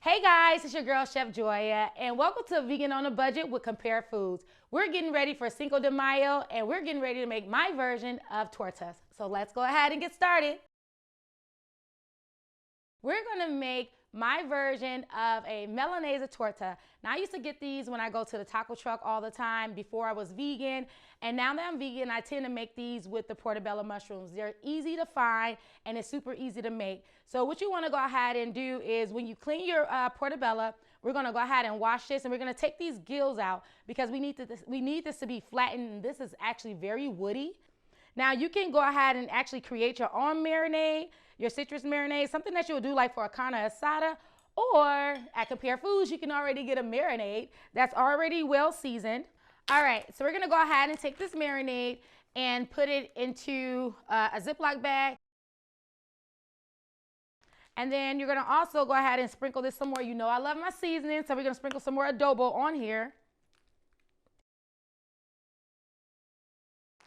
Hey guys, it's your girl Chef Joya, and welcome to Vegan on a Budget with Compare Foods. We're getting ready for Cinco de Mayo, and we're getting ready to make my version of tortas. So let's go ahead and get started. We're gonna make my version of a Milanese torta. Now, I used to get these when I go to the taco truck all the time before I was vegan. And now that I'm vegan, I tend to make these with the portobello mushrooms. They're easy to find and it's super easy to make. So what you wanna go ahead and do is when you clean your portobello, we're gonna go ahead and wash this and we're gonna take these gills out because we need this to be flattened, and this is actually very woody. Now you can go ahead and actually create your own marinade, your citrus marinade, something that you'll do like for a carne asada, or at Compare Foods, you can already get a marinade that's already well seasoned. All right, so we're gonna go ahead and take this marinade and put it into a Ziploc bag. And then you're gonna also go ahead and sprinkle this some more. You know I love my seasoning, so we're gonna sprinkle some more adobo on here.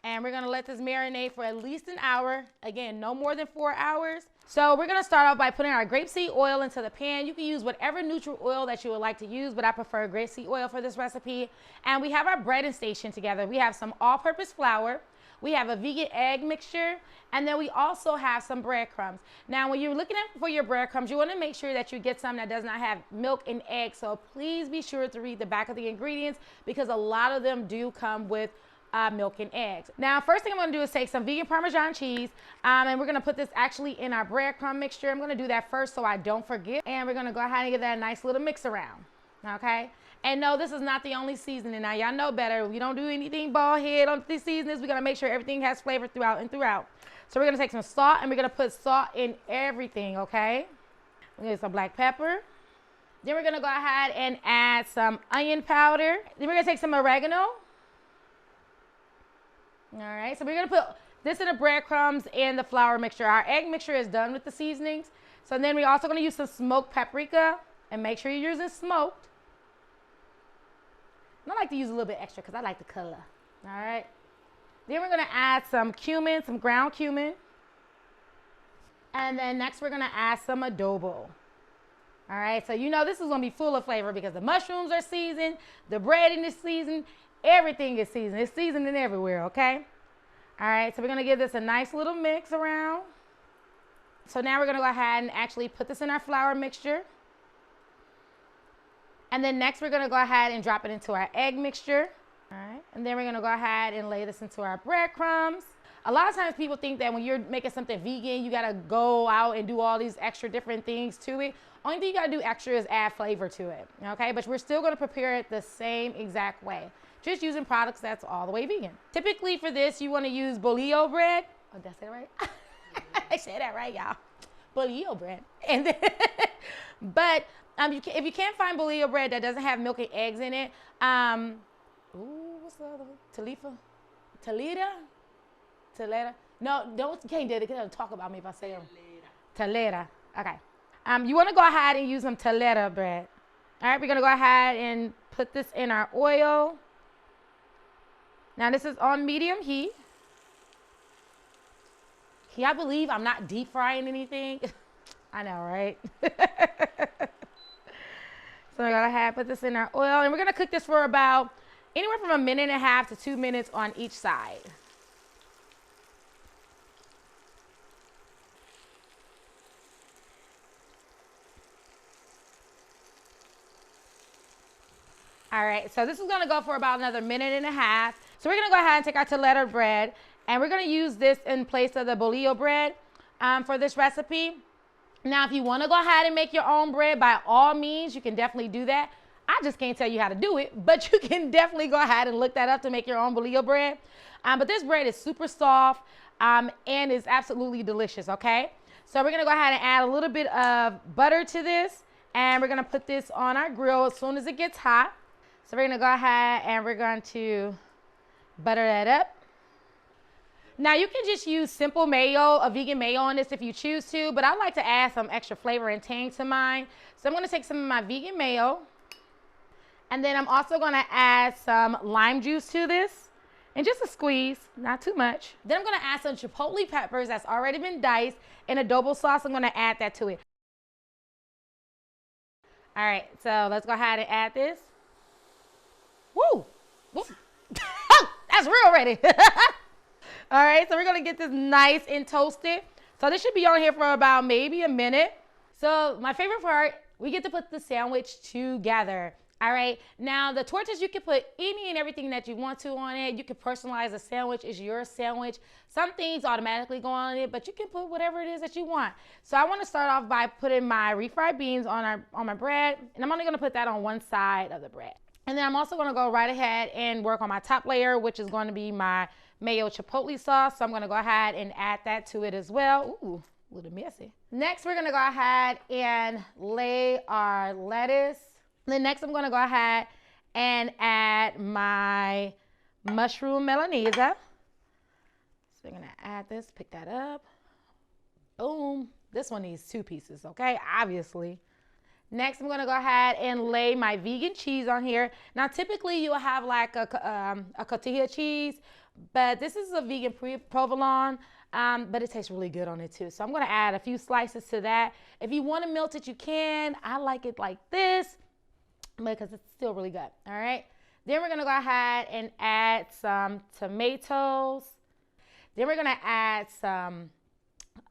And we're gonna let this marinate for at least an hour. Again, no more than 4 hours. So we're gonna start off by putting our grapeseed oil into the pan. You can use whatever neutral oil that you would like to use, but I prefer grapeseed oil for this recipe. And we have our breading station together. We have some all-purpose flour. We have a vegan egg mixture, and then we also have some breadcrumbs. Now, when you're looking for your breadcrumbs, you wanna make sure that you get some that does not have milk and eggs. So please be sure to read the back of the ingredients because a lot of them do come with milk and eggs. Now, first thing I'm gonna do is take some vegan Parmesan cheese, and we're gonna put this actually in our breadcrumb mixture. I'm gonna do that first so I don't forget. And we're gonna go ahead and give that a nice little mix around, okay? And no, this is not the only seasoning. Now, y'all know better. We don't do anything bald head on these seasonings. We're gonna make sure everything has flavor throughout and throughout. So we're gonna take some salt and we're gonna put salt in everything, okay? We're gonna get some black pepper. Then we're gonna go ahead and add some onion powder. Then we're gonna take some oregano. All right, so we're gonna put this in the breadcrumbs and the flour mixture. Our egg mixture is done with the seasonings. So then we're also gonna use some smoked paprika, and make sure you're using smoked. And I like to use a little bit extra because I like the color, all right? Then we're gonna add some cumin, some ground cumin. And then next we're gonna add some adobo. All right, so you know this is gonna be full of flavor because the mushrooms are seasoned, the breading is seasoned, everything is seasoned. It's seasoning everywhere, okay? All right, so we're gonna give this a nice little mix around. So now we're gonna go ahead and actually put this in our flour mixture. And then next we're gonna go ahead and drop it into our egg mixture. All right, and then we're gonna go ahead and lay this into our breadcrumbs. A lot of times people think that when you're making something vegan, you gotta go out and do all these extra different things to it. Only thing you gotta do extra is add flavor to it, okay? But we're still gonna prepare it the same exact way, just using products that's all the way vegan. Typically for this, you wanna use bolillo bread. Oh, did I say that right? I said that right, y'all. Bolillo bread. And then, but if you can't find bolillo bread that doesn't have milk and eggs in it, what's the other one? Telera? No, you can't do it. They talk about me if I say them. Telera. Okay. You want to go ahead and use some telera bread. All right, we're going to go ahead and put this in our oil. Now, this is on medium heat. Can y'all believe I'm not deep frying anything? I know, right? So we're going to go ahead and put this in our oil. And we're going to cook this for about anywhere from 1.5 to 2 minutes on each side. All right, so this is gonna go for about another 1.5 minutes. So we're gonna go ahead and take our telera bread, and we're gonna use this in place of the bolillo bread for this recipe. Now, if you wanna go ahead and make your own bread, by all means, you can definitely do that. I just can't tell you how to do it, but you can definitely go ahead and look that up to make your own bolillo bread. But this bread is super soft and is absolutely delicious, okay? So we're gonna go ahead and add a little bit of butter to this, and we're gonna put this on our grill as soon as it gets hot. So we're gonna go ahead and we're going to butter that up. Now you can just use simple mayo, a vegan mayo on this if you choose to, but I like to add some extra flavor and tang to mine. So I'm gonna take some of my vegan mayo, and then I'm also gonna add some lime juice to this, and just a squeeze, not too much. Then I'm gonna add some chipotle peppers that's already been diced, and adobo sauce, I'm gonna add that to it. All right, so let's go ahead and add this. Woo! Woo. That's real ready. All right, so we're gonna get this nice and toasted. So this should be on here for about maybe a minute. So my favorite part, we get to put the sandwich together. All right, now the tortas, you can put any and everything that you want to on it. You can personalize a sandwich. It's your sandwich. Some things automatically go on it, but you can put whatever it is that you want. So I want to start off by putting my refried beans on my bread, and I'm only gonna put that on one side of the bread. And then I'm also gonna go right ahead and work on my top layer, which is going to be my mayo chipotle sauce. So I'm gonna go ahead and add that to it as well. Ooh, a little messy. Next, we're gonna go ahead and lay our lettuce. Then next, I'm gonna go ahead and add my mushroom milanese. So we're gonna add this, pick that up. Boom. This one needs 2 pieces, okay? Obviously. Next, I'm gonna go ahead and lay my vegan cheese on here. Now, typically you'll have like a cotija cheese, but this is a vegan provolone, but it tastes really good on it too. So I'm gonna add a few slices to that. If you wanna melt it, you can. I like it like this because it's still really good, all right? Then we're gonna go ahead and add some tomatoes. Then we're gonna add some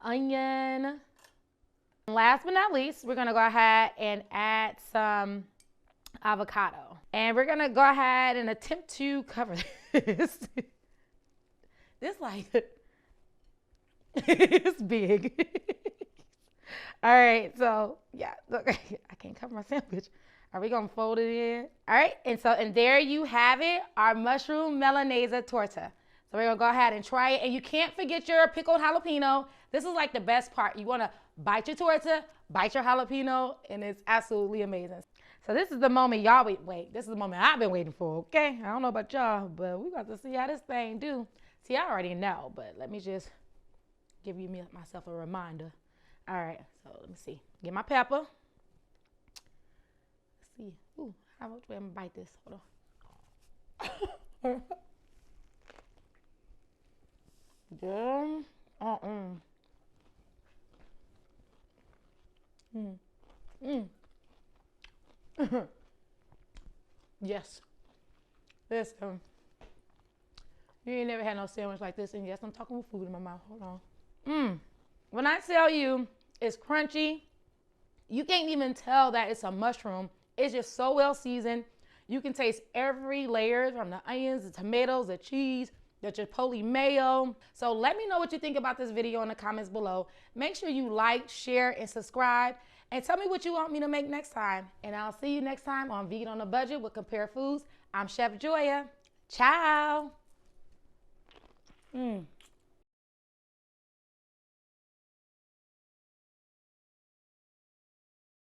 onion. Last but not least, we're gonna go ahead and add some avocado. And we're gonna go ahead and attempt to cover this. This like, it's big. All right, so yeah, okay, I can't cover my sandwich. Are we gonna fold it in? All right, and there you have it, our mushroom Milanese torta. So we're gonna go ahead and try it. And you can't forget your pickled jalapeno. This is like the best part. You wanna bite your torta, bite your jalapeno, and it's absolutely amazing. So this is the moment y'all wait. This is the moment I've been waiting for, okay? I don't know about y'all, but we got to see how this thing do. See, I already know, but let me just give myself a reminder. All right, so let me see. Get my pepper. Let's see. Ooh, how much way I'm gonna bite this? Hold on. Yes. Listen. You ain't never had no sandwich like this, and yes, I'm talking with food in my mouth. Hold on. When I tell you it's crunchy, you can't even tell that it's a mushroom. It's just so well seasoned. You can taste every layer from the onions, the tomatoes, the cheese, the chipotle mayo. So let me know what you think about this video in the comments below. Make sure you like, share, and subscribe. And tell me what you want me to make next time. And I'll see you next time on Vegan on a Budget with Compare Foods. I'm Chef Joya. Ciao.